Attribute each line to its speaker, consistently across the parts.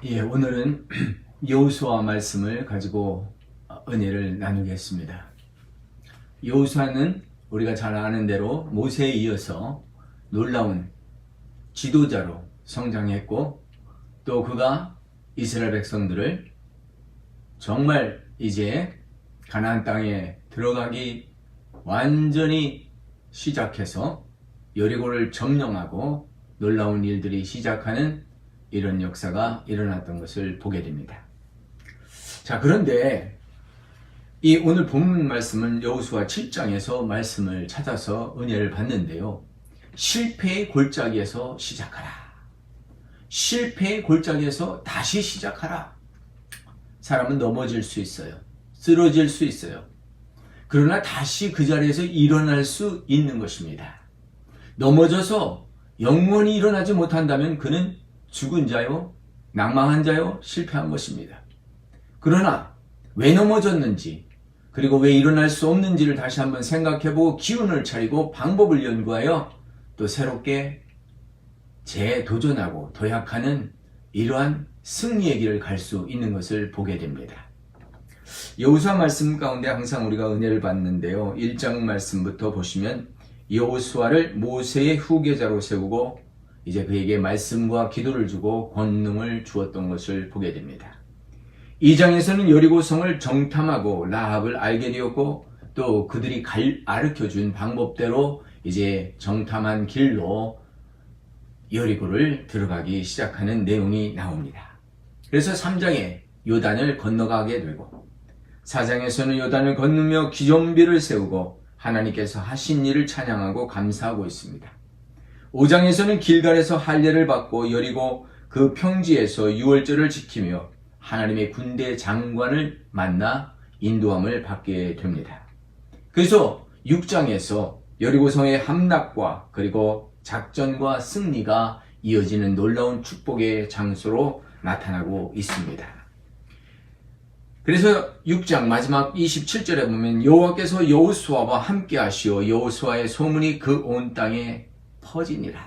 Speaker 1: 오늘은 여호수아 말씀을 가지고 은혜를 나누겠습니다. 여호수아는 우리가 잘 아는 대로 모세에 이어서 놀라운 지도자로 성장했고, 또 그가 이스라엘 백성들을 정말 이제 가나안 땅에 들어가기 완전히 시작해서 여리고를 점령하고 놀라운 일들이 시작하는 이런 역사가 일어났던 것을 보게 됩니다. 자, 그런데 이 오늘 본문 말씀은 여호수아 7장에서 말씀을 찾아서 은혜를 받는데요. 실패의 골짜기에서 시작하라. 실패의 골짜기에서 다시 시작하라. 사람은 넘어질 수 있어요. 쓰러질 수 있어요. 그러나 다시 그 자리에서 일어날 수 있는 것입니다. 넘어져서 영원히 일어나지 못한다면 그는 죽은 자요, 낭망한 자요, 실패한 것입니다. 그러나 왜 넘어졌는지, 그리고 왜 일어날 수 없는지를 다시 한번 생각해보고 기운을 차리고 방법을 연구하여 또 새롭게 재도전하고 도약하는 이러한 승리의 길을 갈 수 있는 것을 보게 됩니다. 여호수아 말씀 가운데 항상 우리가 은혜를 받는데요. 1장 말씀부터 보시면 여호수아를 모세의 후계자로 세우고 이제 그에게 말씀과 기도를 주고 권능을 주었던 것을 보게 됩니다. 2장에서는 여리고성을 정탐하고 라합을 알게 되었고, 또 그들이 가르쳐준 방법대로 이제 정탐한 길로 여리고를 들어가기 시작하는 내용이 나옵니다. 그래서 3장에 요단을 건너가게 되고, 4장에서는 요단을 건너며 기존비를 세우고 하나님께서 하신 일을 찬양하고 감사하고 있습니다. 5장에서는 길갈에서 할례를 받고 여리고 그 평지에서 유월절을 지키며 하나님의 군대 장관을 만나 인도함을 받게 됩니다. 그래서 6장에서 여리고성의 함락과 그리고 작전과 승리가 이어지는 놀라운 축복의 장소로 나타나고 있습니다. 그래서 6장 마지막 27절에 보면 여호와께서 여호수아와 함께 하시어 여호수아의 소문이 그 온 땅에 퍼지니라.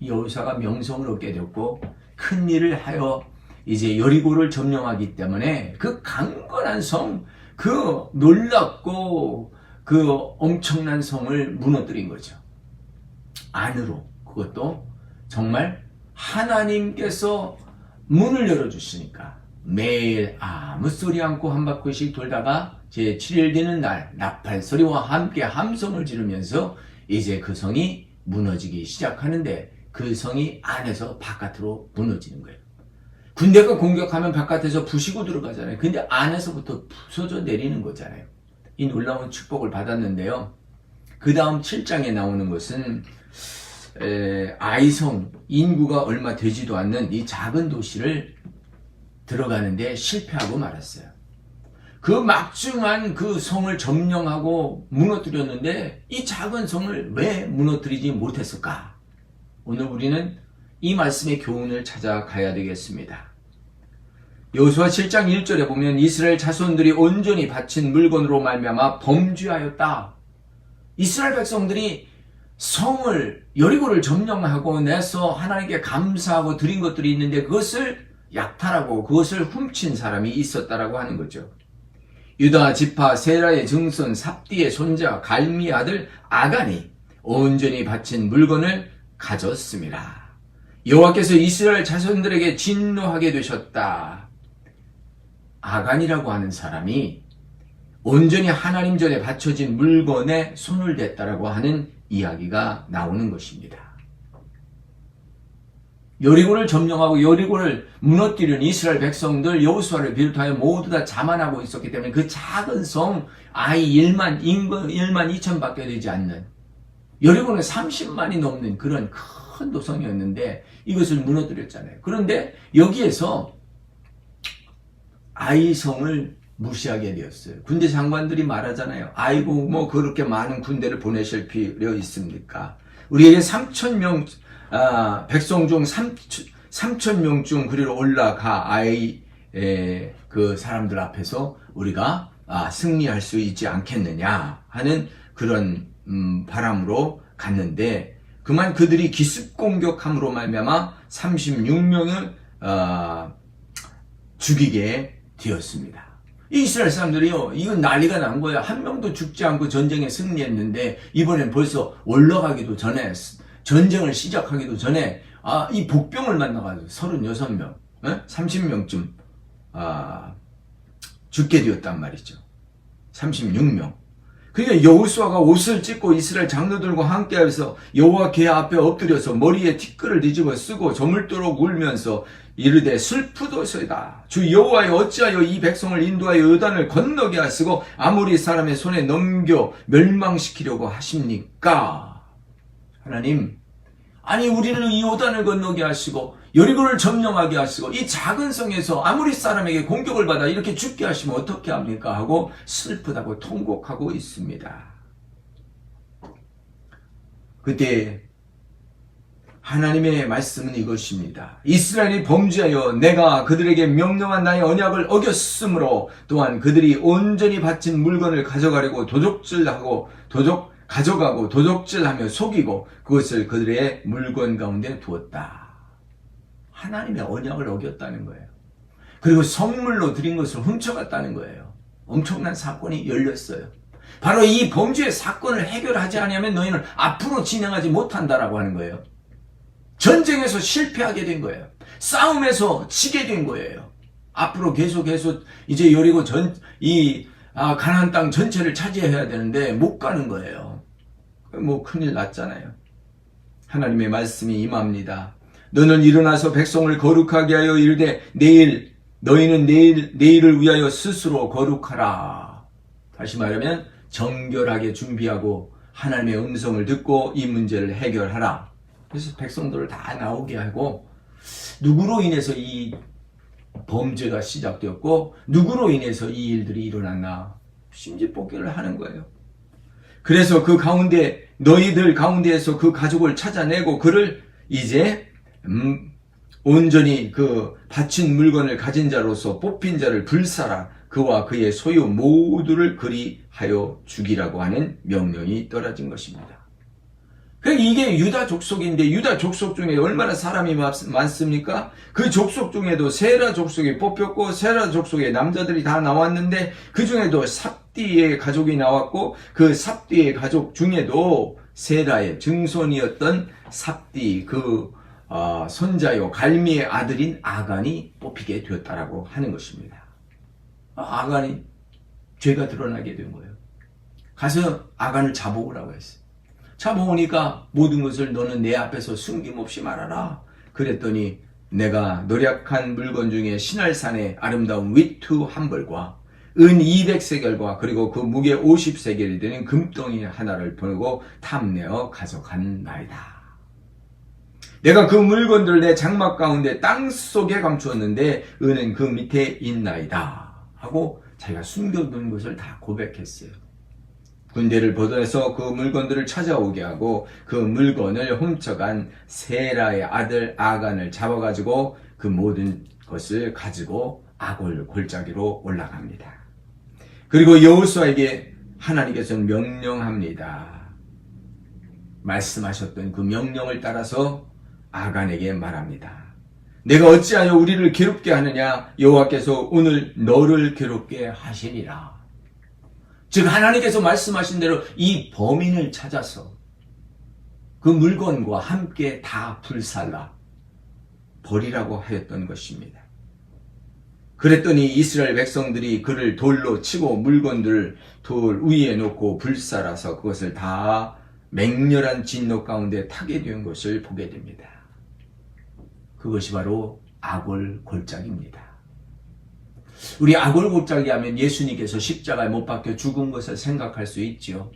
Speaker 1: 여호수아가 명성을 얻게 되었고 큰 일을 하여 이제 여리고를 점령하기 때문에 그 강건한 성, 그 놀랍고 그 엄청난 성을 무너뜨린 거죠. 안으로. 그것도 정말 하나님께서 문을 열어주시니까 매일 아무 소리 않고 한 바퀴씩 돌다가 제 7일 되는 날 나팔 소리와 함께 함성을 지르면서 이제 그 성이 무너지기 시작하는데, 그 성이 안에서 바깥으로 무너지는 거예요. 군대가 공격하면 바깥에서 부시고 들어가잖아요. 근데 안에서부터 부서져 내리는 거잖아요. 이 놀라운 축복을 받았는데요. 그 다음 7장에 나오는 것은 아이성, 인구가 얼마 되지도 않는 이 작은 도시를 들어가는데 실패하고 말았어요. 그 막중한 그 성을 점령하고 무너뜨렸는데 이 작은 성을 왜 무너뜨리지 못했을까? 오늘 우리는 이 말씀의 교훈을 찾아가야 되겠습니다. 여호수아 7장 1절에 보면 이스라엘 자손들이 온전히 바친 물건으로 말미암아 범죄하였다. 이스라엘 백성들이 성을 여리고를 점령하고 내서 하나님께 감사하고 드린 것들이 있는데 그것을 약탈하고 그것을 훔친 사람이 있었다라고 하는 거죠. 유다 지파 세라의 증손 삽디의 손자 갈미의 아들 아간이 온전히 바친 물건을 가졌습니다. 여호와께서 이스라엘 자손들에게 진노하게 되셨다. 아간이라고 하는 사람이 온전히 하나님 전에 바쳐진 물건에 손을 댔다라고 하는 이야기가 나오는 것입니다. 여리고를 점령하고 여리고를 무너뜨린 이스라엘 백성들 여호수아를 비롯하여 모두 다 자만하고 있었기 때문에 그 작은 성 아이 1만 2천밖에 되지 않는, 여리고는 30만이 넘는 그런 큰 도성이었는데 이것을 무너뜨렸잖아요. 그런데 여기에서 아이성을 무시하게 되었어요. 군대 장관들이 말하잖아요. 아이고 뭐 그렇게 많은 군대를 보내실 필요 있습니까? 우리에게 3,000명 백성 중 3,000명 중 그리로 올라가 그 사람들 앞에서 우리가 승리할 수 있지 않겠느냐 하는 그런 바람으로 갔는데, 그만 그들이 기습 공격함으로 말미암아 36명을 죽이게 되었습니다. 이스라엘 사람들이요, 이건 난리가 난 거야. 한 명도 죽지 않고 전쟁에 승리했는데 이번엔 벌써 올라가기도 전에, 전쟁을 시작하기도 전에 이 복병을 만나가지고 36명, 30명쯤 죽게 되었단 말이죠. 36명. 그러니까 여호수아가 옷을 찢고 이스라엘 장로들과 함께하여서 여호와 궤 앞에 엎드려서 머리에 티끌을 뒤집어 쓰고 저물도록 울면서 이르되 슬프도소이다. 주 여호와여, 어찌하여 이 백성을 인도하여 요단을 건너게 하시고 아모리 사람의 손에 넘겨 멸망시키려고 하십니까? 하나님, 아니 우리는 이 요단을 건너게 하시고 여리고를 점령하게 하시고 이 작은 성에서 아모리 사람에게 공격을 받아 이렇게 죽게 하시면 어떻게 합니까? 하고 슬프다고 통곡하고 있습니다. 그때 하나님의 말씀은 이것입니다. 이스라엘이 범죄하여 내가 그들에게 명령한 나의 언약을 어겼으므로 또한 그들이 온전히 바친 물건을 가져가려고 가져가고 도적질하며 속이고 그것을 그들의 물건 가운데 두었다. 하나님의 언약을 어겼다는 거예요. 그리고 성물로 드린 것을 훔쳐갔다는 거예요. 엄청난 사건이 열렸어요. 바로 이 범죄의 사건을 해결하지 않으면 너희는 앞으로 진행하지 못한다라고 하는 거예요. 전쟁에서 실패하게 된 거예요. 싸움에서 지게 된 거예요. 앞으로 계속 이제 여리고 가나안 땅 전체를 차지해야 되는데 못 가는 거예요. 뭐 큰일 났잖아요. 하나님의 말씀이 임합니다. 너는 일어나서 백성을 거룩하게 하여 이르되 너희는 내일을 위하여 스스로 거룩하라. 다시 말하면 정결하게 준비하고 하나님의 음성을 듣고 이 문제를 해결하라. 그래서 백성들을 다 나오게 하고 누구로 인해서 이 범죄가 시작되었고 누구로 인해서 이 일들이 일어났나 심지뽑기를 하는 거예요. 그래서 그 가운데 너희들 가운데에서 그 가족을 찾아내고 그를 이제 온전히 그 바친 물건을 가진 자로서 뽑힌 자를 불사라. 그와 그의 소유 모두를 그리하여 죽이라고 하는 명령이 떨어진 것입니다. 이게 유다 족속인데 유다 족속 중에 얼마나 사람이 많습니까? 그 족속 중에도 세라 족속이 뽑혔고 세라 족속의 남자들이 다 나왔는데 그 중에도 삽디의 가족이 나왔고 그 삽디의 가족 중에도 세라의 증손이었던 삽디 손자요 갈미의 아들인 아간이 뽑히게 되었다라고 하는 것입니다. 아간이 죄가 드러나게 된 거예요. 가서 아간을 잡아오라고 했어요. 잡아오니까 모든 것을 너는 내 앞에서 숨김없이 말하라. 그랬더니 내가 노력한 물건 중에 신할산의 아름다운 위투 한 벌과 은 200세겔과 그리고 그 무게 50세겔이 되는 금덩이 하나를 보내고 탐내어 가져간나이다. 내가 그 물건들을 내 장막 가운데 땅속에 감추었는데 은은 그 밑에 있나이다 하고 자기가 숨겨둔 것을 다 고백했어요. 군대를 보내서 그 물건들을 찾아오게 하고 그 물건을 훔쳐간 세라의 아들 아간을 잡아가지고 그 모든 것을 가지고 아골 골짜기로 올라갑니다. 그리고 여호수아에게 하나님께서는 명령합니다. 말씀하셨던 그 명령을 따라서 아간에게 말합니다. 내가 어찌하여 우리를 괴롭게 하느냐? 여호와께서 오늘 너를 괴롭게 하시리라. 즉 하나님께서 말씀하신 대로 이 범인을 찾아서 그 물건과 함께 다 불살라 버리라고 하였던 것입니다. 그랬더니 이스라엘 백성들이 그를 돌로 치고 물건들을 돌 위에 놓고 불살아서 그것을 다 맹렬한 진노 가운데 타게 된 것을 보게 됩니다. 그것이 바로 아골 골짜기입니다. 우리 아골 골짜기 하면 예수님께서 십자가에 못 박혀 죽은 것을 생각할 수 있지요.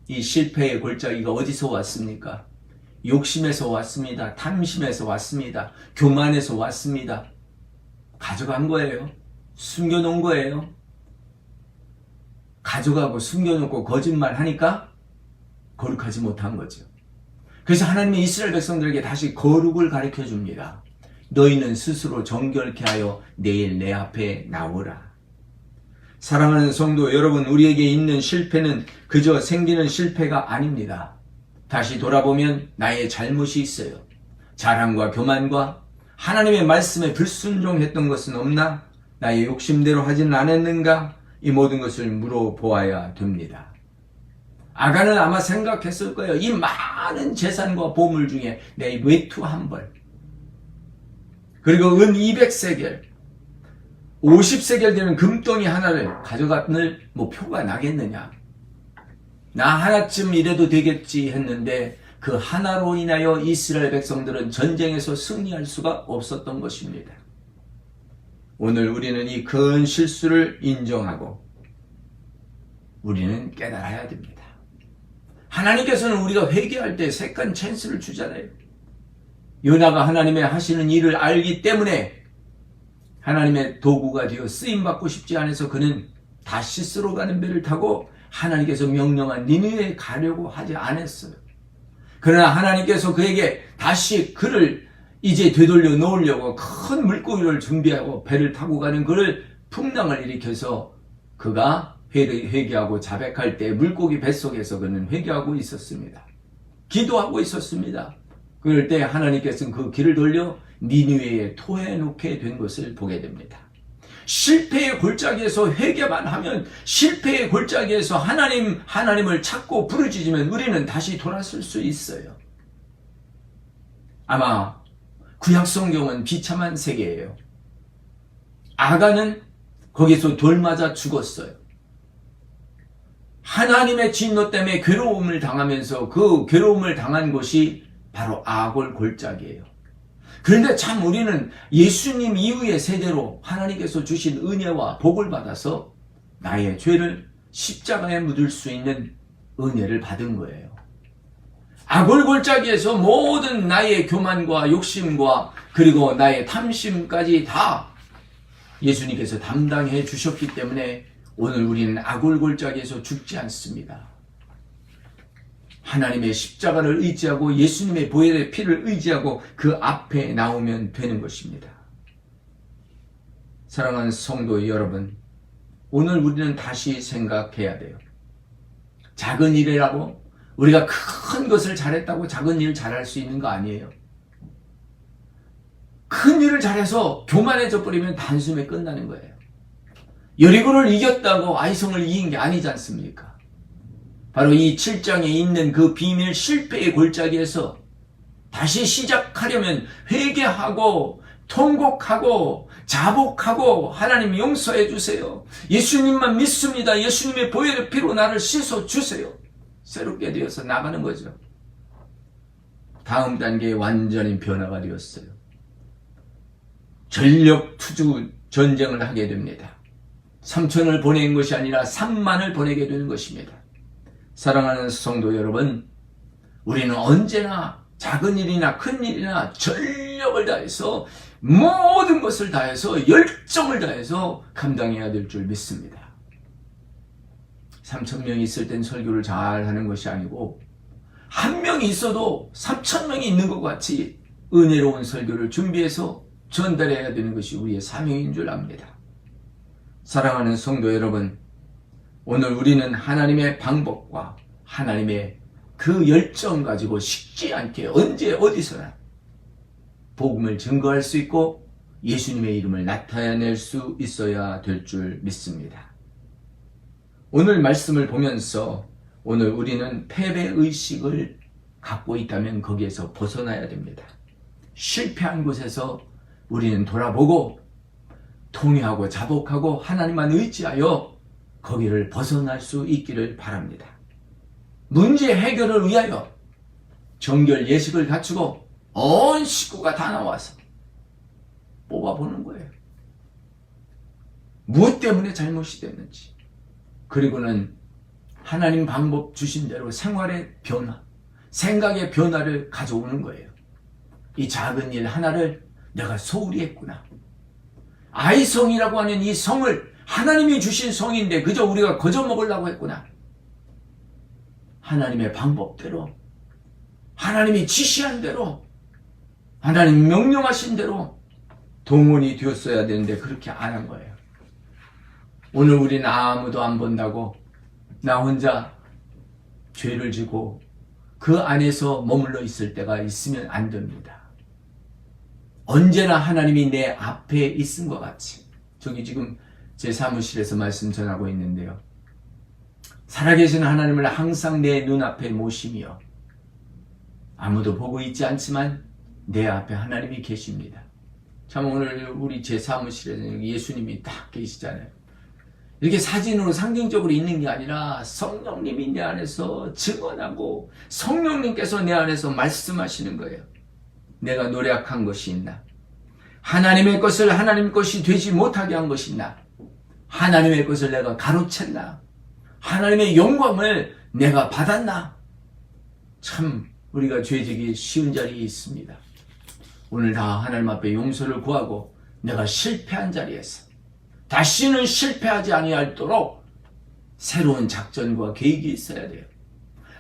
Speaker 1: 이 실패의 골짜기가 어디서 왔습니까? 욕심에서 왔습니다. 탐심에서 왔습니다. 교만에서 왔습니다. 가져간 거예요. 숨겨놓은 거예요. 가져가고 숨겨놓고 거짓말하니까 거룩하지 못한 거죠. 그래서 하나님은 이스라엘 백성들에게 다시 거룩을 가르쳐 줍니다. 너희는 스스로 정결케 하여 내일 내 앞에 나오라. 사랑하는 성도 여러분, 우리에게 있는 실패는 그저 생기는 실패가 아닙니다. 다시 돌아보면 나의 잘못이 있어요. 자랑과 교만과 하나님의 말씀에 불순종했던 것은 없나? 나의 욕심대로 하지는 않았는가? 이 모든 것을 물어보아야 됩니다. 아간은 아마 생각했을 거예요. 이 많은 재산과 보물 중에 내 외투 한 벌, 그리고 은 200세겔, 50세겔 되는 금덩이 하나를 가져갔을 표가 나겠느냐? 나 하나쯤 이래도 되겠지 했는데 그 하나로 인하여 이스라엘 백성들은 전쟁에서 승리할 수가 없었던 것입니다. 오늘 우리는 이 큰 실수를 인정하고 우리는 깨달아야 됩니다. 하나님께서는 우리가 회개할 때 세컨 찬스를 주잖아요. 요나가 하나님의 하시는 일을 알기 때문에 하나님의 도구가 되어 쓰임받고 싶지 않아서 그는 다시스로 가는 배를 타고 하나님께서 명령한 니느웨에 가려고 하지 않았어요. 그러나 하나님께서 그에게 다시 그를 이제 되돌려 놓으려고 큰 물고기를 준비하고 배를 타고 가는 그를 풍랑을 일으켜서 그가 회개하고 자백할 때 물고기 뱃속에서 그는 회개하고 있었습니다. 기도하고 있었습니다. 그럴 때 하나님께서는 그 길을 돌려 니느웨에 토해놓게 된 것을 보게 됩니다. 실패의 골짜기에서 회개만 하면, 실패의 골짜기에서 하나님을 찾고 부르짖으면 우리는 다시 돌아설 수 있어요. 아마 구약 성경은 비참한 세계예요. 아간은 거기서 돌 맞아 죽었어요. 하나님의 진노 때문에 괴로움을 당하면서 그 괴로움을 당한 곳이 바로 아골 골짜기예요. 그런데 참 우리는 예수님 이후의 세대로 하나님께서 주신 은혜와 복을 받아서 나의 죄를 십자가에 묻을 수 있는 은혜를 받은 거예요. 아골 골짜기에서 모든 나의 교만과 욕심과 그리고 나의 탐심까지 다 예수님께서 담당해 주셨기 때문에 오늘 우리는 아골 골짜기에서 죽지 않습니다. 하나님의 십자가를 의지하고 예수님의 보혈의 피를 의지하고 그 앞에 나오면 되는 것입니다. 사랑하는 성도 여러분, 오늘 우리는 다시 생각해야 돼요. 작은 일이라고 우리가 큰 것을 잘했다고 작은 일을 잘할 수 있는 거 아니에요. 큰 일을 잘해서 교만해져 버리면 단숨에 끝나는 거예요. 여리고를 이겼다고 아이성을 이긴 게 아니지 않습니까? 바로 이 7장에 있는 그 비밀 실패의 골짜기에서 다시 시작하려면 회개하고 통곡하고 자복하고 하나님 용서해 주세요. 예수님만 믿습니다. 예수님의 보혈의 피로 나를 씻어 주세요. 새롭게 되어서 나가는 거죠. 다음 단계에 완전히 변화가 되었어요. 전력 투주 전쟁을 하게 됩니다. 3천을 보낸 것이 아니라 3만을 보내게 되는 것입니다. 사랑하는 성도 여러분, 우리는 언제나 작은 일이나 큰 일이나 전력을 다해서 모든 것을 다해서 열정을 다해서 감당해야 될 줄 믿습니다. 3,000명이 있을 땐 설교를 잘 하는 것이 아니고 한 명이 있어도 3,000명이 있는 것 같이 은혜로운 설교를 준비해서 전달해야 되는 것이 우리의 사명인 줄 압니다. 사랑하는 성도 여러분, 오늘 우리는 하나님의 방법과 하나님의 그 열정 가지고 식지 않게 언제 어디서나 복음을 증거할 수 있고 예수님의 이름을 나타낼 수 있어야 될 줄 믿습니다. 오늘 말씀을 보면서 오늘 우리는 패배의식을 갖고 있다면 거기에서 벗어나야 됩니다. 실패한 곳에서 우리는 돌아보고 통회하고 자복하고 하나님만 의지하여 거기를 벗어날 수 있기를 바랍니다. 문제 해결을 위하여 정결 예식을 갖추고 온 식구가 다 나와서 뽑아보는 거예요. 무엇 때문에 잘못이 됐는지, 그리고는 하나님 방법 주신 대로 생활의 변화, 생각의 변화를 가져오는 거예요. 이 작은 일 하나를 내가 소홀히 했구나. 아이성이라고 하는 이 성을 하나님이 주신 성인데 그저 우리가 거저 먹으려고 했구나. 하나님의 방법대로, 하나님이 지시한 대로, 하나님 명령하신 대로 동원이 되었어야 되는데 그렇게 안 한 거예요. 오늘 우리는 아무도 안 본다고 나 혼자 죄를 지고 그 안에서 머물러 있을 때가 있으면 안 됩니다. 언제나 하나님이 내 앞에 있은 것 같이. 저기 지금 제 사무실에서 말씀 전하고 있는데요. 살아계신 하나님을 항상 내 눈앞에 모시며 아무도 보고 있지 않지만 내 앞에 하나님이 계십니다. 참 오늘 우리 제 사무실에는 예수님이 딱 계시잖아요. 이렇게 사진으로 상징적으로 있는 게 아니라 성령님이 내 안에서 증언하고 성령님께서 내 안에서 말씀하시는 거예요. 내가 노력한 것이 있나? 하나님의 것을 하나님 것이 되지 못하게 한 것이 있나? 하나님의 것을 내가 가로챘나? 하나님의 영광을 내가 받았나? 참 우리가 죄지기 쉬운 자리에 있습니다. 오늘 다 하나님 앞에 용서를 구하고 내가 실패한 자리에서 다시는 실패하지 아니하도록 새로운 작전과 계획이 있어야 돼요.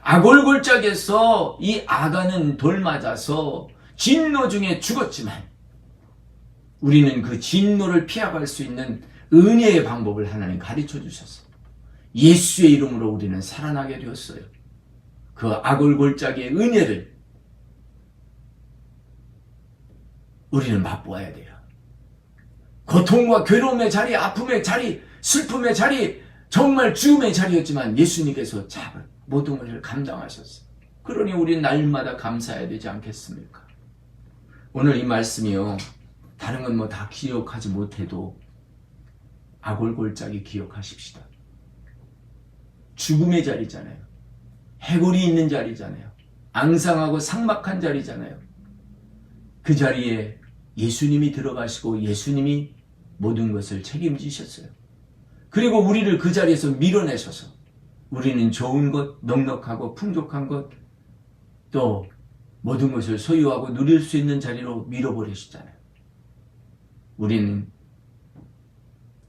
Speaker 1: 아골골짝에서 이 아간은 돌 맞아서 진노 중에 죽었지만 우리는 그 진노를 피해갈 수 있는 은혜의 방법을 하나님 가르쳐 주셨어요. 예수의 이름으로 우리는 살아나게 되었어요. 그 아골골짝의 은혜를 우리는 맛보아야 돼요. 고통과 괴로움의 자리, 아픔의 자리, 슬픔의 자리, 정말 죽음의 자리였지만 예수님께서 모든 것을 감당하셨어요. 그러니 우리는 날마다 감사해야 되지 않겠습니까? 오늘 이 말씀이요. 다른 건 뭐 다 기억하지 못해도 아골골짝이 기억하십시다. 죽음의 자리잖아요. 해골이 있는 자리잖아요. 앙상하고 삭막한 자리잖아요. 그 자리에 예수님이 들어가시고 예수님이 모든 것을 책임지셨어요. 그리고 우리를 그 자리에서 밀어내셔서 우리는 좋은 것, 넉넉하고 풍족한 것, 또 모든 것을 소유하고 누릴 수 있는 자리로 밀어버리시잖아요. 우리는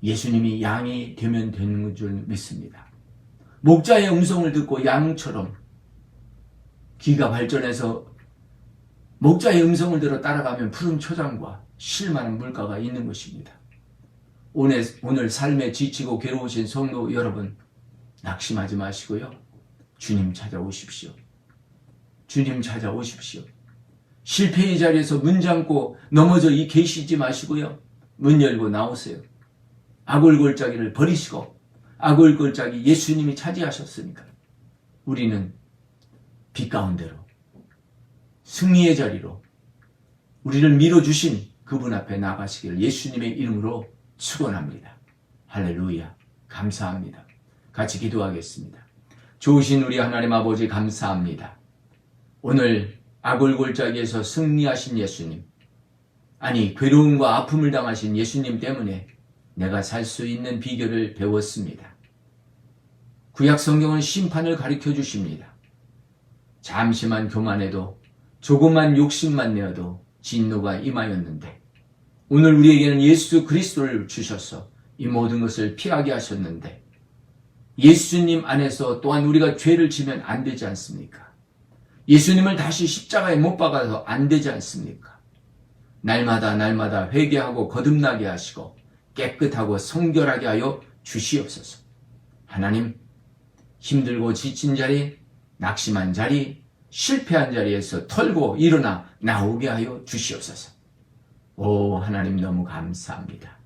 Speaker 1: 예수님이 양이 되면 되는 줄 믿습니다. 목자의 음성을 듣고 양처럼 귀가 발전해서 목자의 음성을 들어 따라가면 푸른 초장과 쉴만한 물가가 있는 것입니다. 오늘 삶에 지치고 괴로우신 성도 여러분, 낙심하지 마시고요. 주님 찾아오십시오. 주님 찾아오십시오. 실패의 자리에서 문 잠고 넘어져 계시지 마시고요. 문 열고 나오세요. 아골골짜기를 버리시고 아골골짜기 예수님이 차지하셨으니까 우리는 빛 가운데로 승리의 자리로 우리를 밀어주신 그분 앞에 나가시기를 예수님의 이름으로 축원합니다. 할렐루야. 감사합니다. 같이 기도하겠습니다. 좋으신 우리 하나님 아버지 감사합니다. 오늘 아골골짜기에서 승리하신 예수님, 아니 괴로움과 아픔을 당하신 예수님 때문에 내가 살 수 있는 비결을 배웠습니다. 구약 성경은 심판을 가르쳐 주십니다. 잠시만 교만해도 조금만 욕심만 내어도 진노가 임하였는데 오늘 우리에게는 예수 그리스도를 주셔서 이 모든 것을 피하게 하셨는데 예수님 안에서 또한 우리가 죄를 지면 안 되지 않습니까? 예수님을 다시 십자가에 못 박아서 안 되지 않습니까? 날마다 회개하고 거듭나게 하시고 깨끗하고 성결하게 하여 주시옵소서. 하나님, 힘들고 지친 자리, 낙심한 자리, 실패한 자리에서 털고 일어나 나오게 하여 주시옵소서. 오 하나님 너무 감사합니다.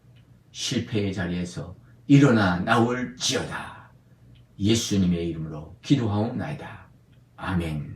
Speaker 1: 실패의 자리에서 일어나 나올지어다. 예수님의 이름으로 기도하옵나이다. 아멘.